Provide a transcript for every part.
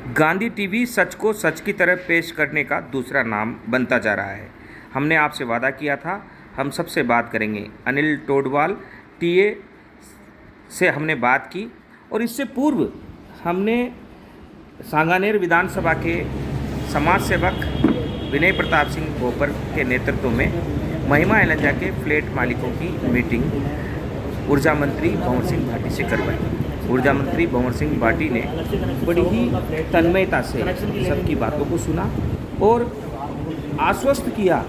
Gandhi TV सच को सच की तरह पेश करने का दूसरा नाम बनता जा रहा है। हमने आपसे वादा किया था, हम सबसे बात करेंगे। अनिल टोडवाल टीए से हमने बात की और इससे पूर्व हमने सांगानेर विधानसभा के समाज सेवक विनय प्रताप सिंह भोपर के नेतृत्व में महिमा एलंजा के फ्लैट मालिकों की मीटिंग ऊर्जा मंत्री भंवर सिंह भाटी से करवाई। ऊर्जा मंत्री भंवर सिंह भाटी ने बड़ी ही तन्मयता से सबकी बातों को सुना और आश्वस्त किया।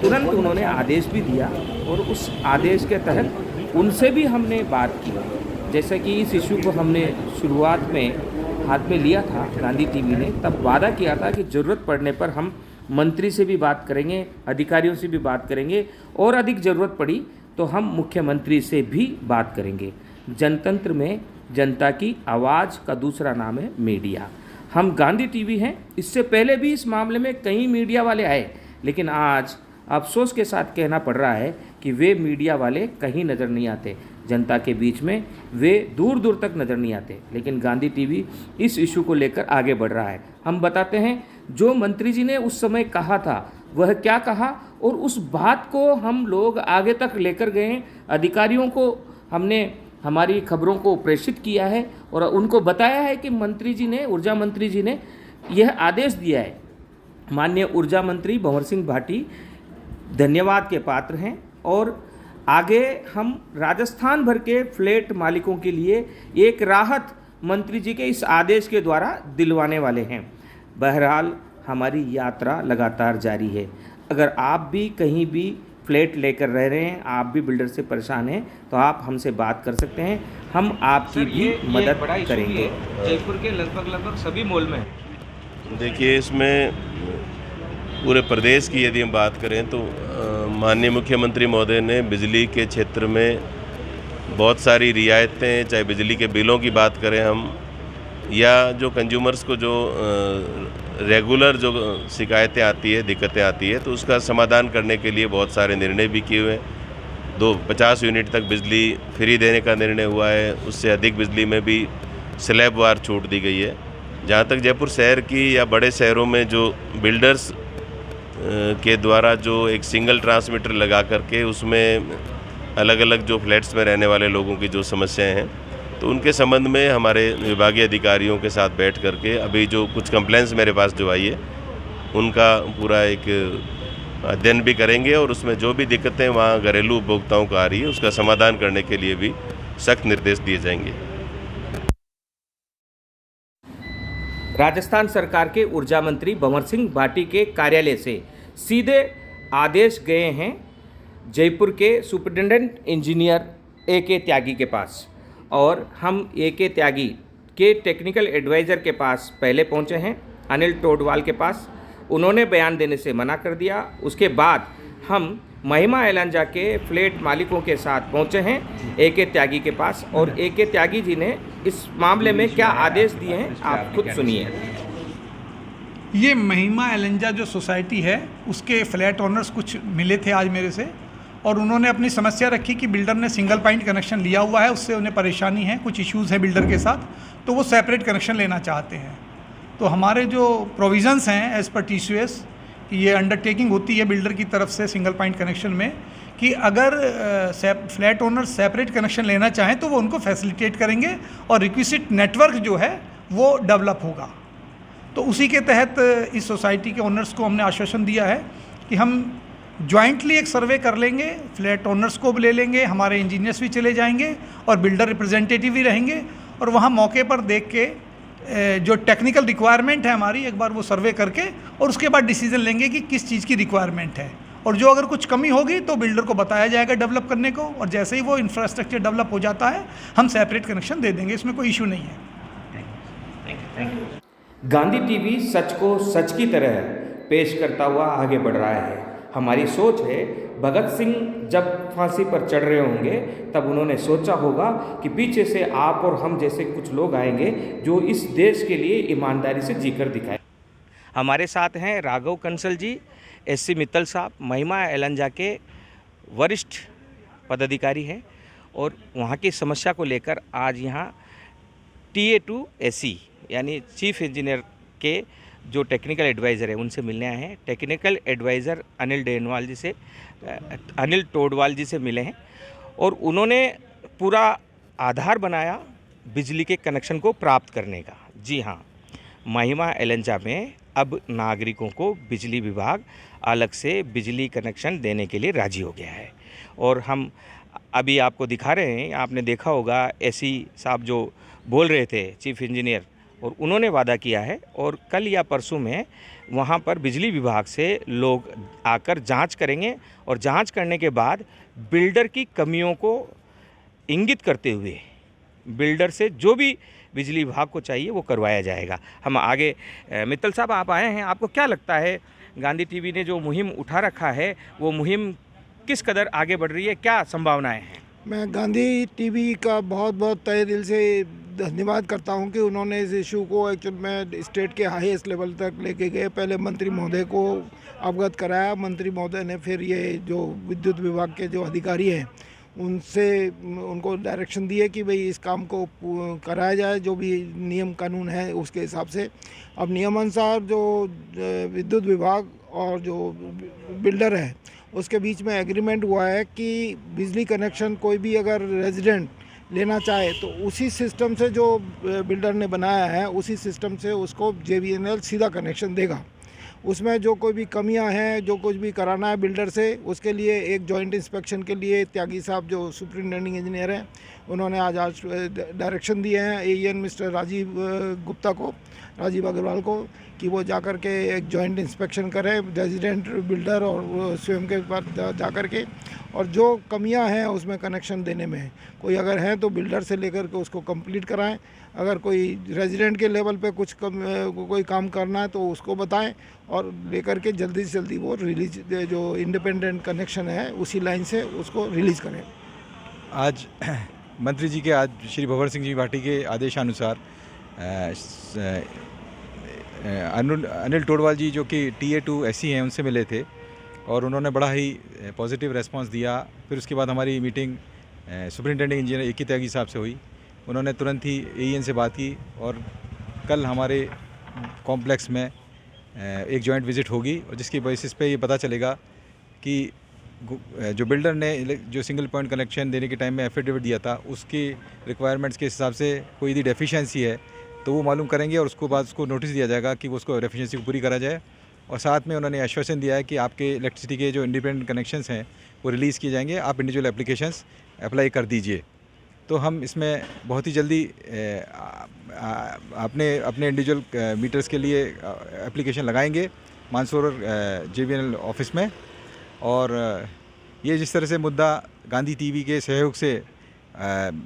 तुरंत उन्होंने आदेश भी दिया और उस आदेश के तहत उनसे भी हमने बात की। जैसे कि इस इशू को हमने शुरुआत में हाथ में लिया था गांधी टीवी ने, तब वादा किया था कि ज़रूरत पड़ने पर हम मंत्री से भी बात करेंगे, अधिकारियों से भी बात करेंगे और अधिक ज़रूरत पड़ी तो हम मुख्यमंत्री से भी बात करेंगे। जनतंत्र में जनता की आवाज़ का दूसरा नाम है मीडिया। हम गांधी टीवी हैं। इससे पहले भी इस मामले में कई मीडिया वाले आए, लेकिन आज अफसोस के साथ कहना पड़ रहा है कि वे मीडिया वाले कहीं नज़र नहीं आते। जनता के बीच में वे दूर दूर तक नज़र नहीं आते, लेकिन गांधी टीवी इस इशू को लेकर आगे बढ़ रहा है। हम बताते हैं जो मंत्री जी ने उस समय कहा था वह क्या कहा और उस बात को हम लोग आगे तक लेकर गए। अधिकारियों को हमने हमारी खबरों को प्रेषित किया है और उनको बताया है कि ऊर्जा मंत्री जी ने यह आदेश दिया है। माननीय ऊर्जा मंत्री भंवर सिंह भाटी धन्यवाद के पात्र हैं और आगे हम राजस्थान भर के फ्लैट मालिकों के लिए एक राहत मंत्री जी के इस आदेश के द्वारा दिलवाने वाले हैं। बहरहाल हमारी यात्रा लगातार जारी है। अगर आप भी कहीं भी फ्लैट लेकर रह रहे हैं, आप भी बिल्डर से परेशान हैं, तो आप हमसे बात कर सकते हैं। हम आपकी भी मदद करेंगे। जयपुर के लगभग सभी मॉल में देखिए, इसमें पूरे प्रदेश की यदि हम बात करें तो माननीय मुख्यमंत्री महोदय ने बिजली के क्षेत्र में बहुत सारी रियायतें, चाहे बिजली के बिलों की बात करें हम, या जो कंज्यूमर्स को जो रेगुलर जो शिकायतें आती है, दिक्कतें आती है, तो उसका समाधान करने के लिए बहुत सारे निर्णय भी किए हुए हैं। 50 यूनिट तक बिजली फ्री देने का निर्णय हुआ है। उससे अधिक बिजली में भी स्लैब वार छूट दी गई है। जहाँ तक जयपुर शहर की या बड़े शहरों में जो बिल्डर्स के द्वारा जो एक सिंगल ट्रांसमीटर लगा करके उसमें अलग अलग जो फ्लैट्स में रहने वाले लोगों की जो समस्याएं हैं, तो उनके संबंध में हमारे विभागीय अधिकारियों के साथ बैठ करके अभी जो कुछ कंप्लेंट्स मेरे पास जो आई है उनका पूरा एक अध्ययन भी करेंगे और उसमें जो भी दिक्कतें वहाँ घरेलू उपभोक्ताओं को आ रही है उसका समाधान करने के लिए भी सख्त निर्देश दिए जाएंगे। राजस्थान सरकार के ऊर्जा मंत्री भंवर सिंह भाटी के कार्यालय से सीधे आदेश गए हैं जयपुर के सुपरिटेंडेंट इंजीनियर A.K. त्यागी के पास, और हम A.K. त्यागी के टेक्निकल एडवाइज़र के पास पहले पहुंचे हैं, अनिल टोडवाल के पास। उन्होंने बयान देने से मना कर दिया। उसके बाद हम महिमा एलंजा के फ्लैट मालिकों के साथ पहुंचे हैं A.K. त्यागी के पास, और A.K. त्यागी जी ने इस मामले में क्या आदेश दिए हैं आप खुद सुनिए। ये महिमा एलंजा जो सोसाइटी है उसके फ्लैट ओनर्स कुछ मिले थे आज मेरे से, और उन्होंने अपनी समस्या रखी कि बिल्डर ने सिंगल पॉइंट कनेक्शन लिया हुआ है, उससे उन्हें परेशानी है, कुछ इश्यूज़ हैं बिल्डर के साथ, तो वो सेपरेट कनेक्शन लेना चाहते हैं। तो हमारे जो प्रोविज़न्स हैं एज़ पर TCS, ये अंडरटेकिंग होती है बिल्डर की तरफ से सिंगल पॉइंट कनेक्शन में कि अगर फ्लैट ओनर सेपरेट कनेक्शन लेना चाहें तो वो उनको फैसिलिटेट करेंगे और रिक्विजिट नेटवर्क जो है वो डेवलप होगा। तो उसी के तहत इस सोसाइटी के ओनर्स को हमने आश्वासन दिया है कि हम जॉइंटली एक सर्वे कर लेंगे, फ्लैट ओनर्स को भी ले लेंगे, हमारे इंजीनियर्स भी चले जाएंगे और बिल्डर रिप्रेजेंटेटिव भी रहेंगे, और वहाँ मौके पर देख के जो टेक्निकल रिक्वायरमेंट है हमारी एक बार वो सर्वे करके और उसके बाद डिसीजन लेंगे कि किस चीज़ की रिक्वायरमेंट है, और जो अगर कुछ कमी होगी तो बिल्डर को बताया जाएगा डेवलप करने को, और जैसे ही वो इंफ्रास्ट्रक्चर डेवलप हो जाता है हम सेपरेट कनेक्शन दे देंगे। इसमें कोई इशू नहीं है। गांधी टीवी सच को सच की तरह पेश करता हुआ आगे बढ़ रहा है। हमारी सोच है भगत सिंह जब फांसी पर चढ़ रहे होंगे तब उन्होंने सोचा होगा कि पीछे से आप और हम जैसे कुछ लोग आएंगे जो इस देश के लिए ईमानदारी से जीकर दिखाए। हमारे साथ हैं राघव कंसल जी, SC मित्तल साहब, महिमा एलंजा के वरिष्ठ पदाधिकारी हैं, और वहाँ की समस्या को लेकर आज यहाँ TA to SE यानी चीफ इंजीनियर के जो टेक्निकल एडवाइज़र है उनसे मिलने आए हैं। टेक्निकल एडवाइज़र अनिल टोडवाल जी से मिले हैं और उन्होंने पूरा आधार बनाया बिजली के कनेक्शन को प्राप्त करने का। जी हाँ, महिमा एलेंजा में अब नागरिकों को बिजली विभाग अलग से बिजली कनेक्शन देने के लिए राजी हो गया है। और हम अभी आपको दिखा रहे हैं, आपने देखा होगा एसी साहब जो बोल रहे थे चीफ इंजीनियर, और उन्होंने वादा किया है और कल या परसों में वहाँ पर बिजली विभाग से लोग आकर जांच करेंगे और जांच करने के बाद बिल्डर की कमियों को इंगित करते हुए बिल्डर से जो भी बिजली विभाग को चाहिए वो करवाया जाएगा। हम आगे मित्तल साहब आप आए हैं, आपको क्या लगता है गांधी टीवी ने जो मुहिम उठा रखा है वो मुहिम किस कदर आगे बढ़ रही है, क्या संभावनाएं हैं? मैं गांधी टीवी का बहुत बहुत तहे दिल से धन्यवाद करता हूं कि उन्होंने इस इशू को एक्चुअल में स्टेट के हाईएस्ट लेवल तक लेके गए। पहले मंत्री महोदय को अवगत कराया, मंत्री महोदय ने फिर ये जो विद्युत विभाग के जो अधिकारी हैं उनको डायरेक्शन दिए कि भाई इस काम को कराया जाए, जो भी नियम कानून है उसके हिसाब से। अब नियमानुसार जो विद्युत विभाग और जो बिल्डर है उसके बीच में एग्रीमेंट हुआ है कि बिजली कनेक्शन कोई भी अगर रेजिडेंट लेना चाहे तो उसी सिस्टम से जो बिल्डर ने बनाया है उसी सिस्टम से उसको JVNL सीधा कनेक्शन देगा। उसमें जो कोई भी कमियां हैं, जो कुछ भी कराना है बिल्डर से, उसके लिए एक जॉइंट इंस्पेक्शन के लिए त्यागी साहब जो सुपरिटेंडिंग इंजीनियर हैं उन्होंने आज डायरेक्शन दिए हैं AEN मिस्टर राजीव अग्रवाल को कि वो जाकर के एक जॉइंट इंस्पेक्शन करें रेजिडेंट, बिल्डर और स्वयं के पास जाकर के, और जो कमियां हैं उसमें कनेक्शन देने में कोई अगर हैं तो बिल्डर से लेकर के उसको कंप्लीट कराएं। अगर कोई रेजिडेंट के लेवल पे कोई काम करना है तो उसको बताएं और लेकर के जल्दी से जल्दी वो रिलीज जो इंडिपेंडेंट कनेक्शन है उसी लाइन से उसको रिलीज़ करें। आज मंत्री जी के आज श्री भंवर सिंह जी भाटी के आदेशानुसार अनिल टोडवाल जी जो कि TA2 SC हैं उनसे मिले थे और उन्होंने बड़ा ही पॉजिटिव रेस्पांस दिया। फिर उसके बाद हमारी मीटिंग सुपरिटेंडिंग इंजीनियर A.K. त्यागी साहब से हुई। उन्होंने तुरंत ही AEN से बात की और कल हमारे कॉम्प्लेक्स में एक जॉइंट विज़िट होगी और जिसकी बेसिस पे ये पता चलेगा कि जो बिल्डर ने जो सिंगल पॉइंट कनेक्शन देने के टाइम में एफिडेविट दिया था उसकी रिक्वायरमेंट्स के हिसाब से कोई यदि डेफिशिएंसी है तो वो मालूम करेंगे और उसको बाद उसको नोटिस दिया जाएगा कि वो उसको डेफिशिएंसी को पूरी करा जाए। और साथ में उन्होंने आश्वासन दिया है कि आपके इलेक्ट्रिसिटी के जो इंडिपेंडेंट कनेक्शंस हैं वो रिलीज़ किए जाएंगे, आप इंडिविजुअल एप्लीकेशंस अप्लाई कर दीजिए। तो हम इसमें बहुत ही जल्दी अपने इंडिविजुअल मीटर्स के लिए एप्लीकेशन लगाएंगे मानसरोवर JVNL ऑफिस में। और ये जिस तरह से मुद्दा गांधी टीवी के सहयोग से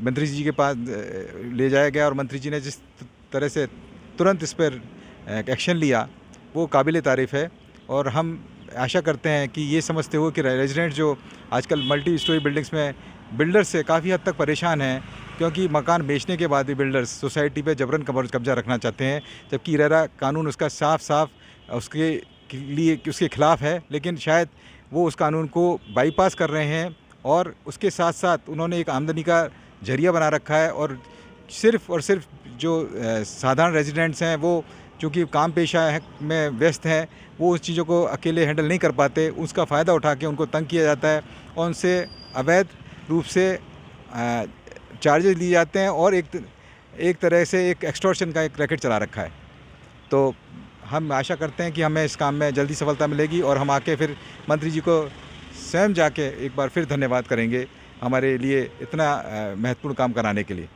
मंत्री जी के पास ले जाया गया और मंत्री जी ने जिस तरह से तुरंत इस पर एक्शन लिया वो काबिल तारीफ़ है। और हम आशा करते हैं कि ये समझते हुए कि रेजिडेंट जो आजकल मल्टी स्टोरी बिल्डिंग्स में बिल्डर्स से काफ़ी हद तक परेशान हैं, क्योंकि मकान बेचने के बाद भी बिल्डर्स सोसाइटी पे जबरन कब्जा रखना चाहते हैं, जबकि रेरा कानून उसका साफ उसके खिलाफ है। लेकिन शायद वो उस कानून को बाईपास कर रहे हैं और उसके साथ साथ उन्होंने एक आमदनी का जरिया बना रखा है। और सिर्फ जो साधारण रेजिडेंट्स हैं वो चूँकि काम पेशा में व्यस्त हैं, वो उस चीज़ों को अकेले हैंडल नहीं कर पाते, उसका फ़ायदा उठा के उनको तंग किया जाता है और उनसे अवैध रूप से चार्जेस लिए जाते हैं और एक तरह से एक एक्सटॉर्शन का एक रैकेट चला रखा है। तो हम आशा करते हैं कि हमें इस काम में जल्दी सफलता मिलेगी और हम आके फिर मंत्री जी को स्वयं जाके एक बार फिर धन्यवाद करेंगे हमारे लिए इतना महत्वपूर्ण काम कराने के लिए।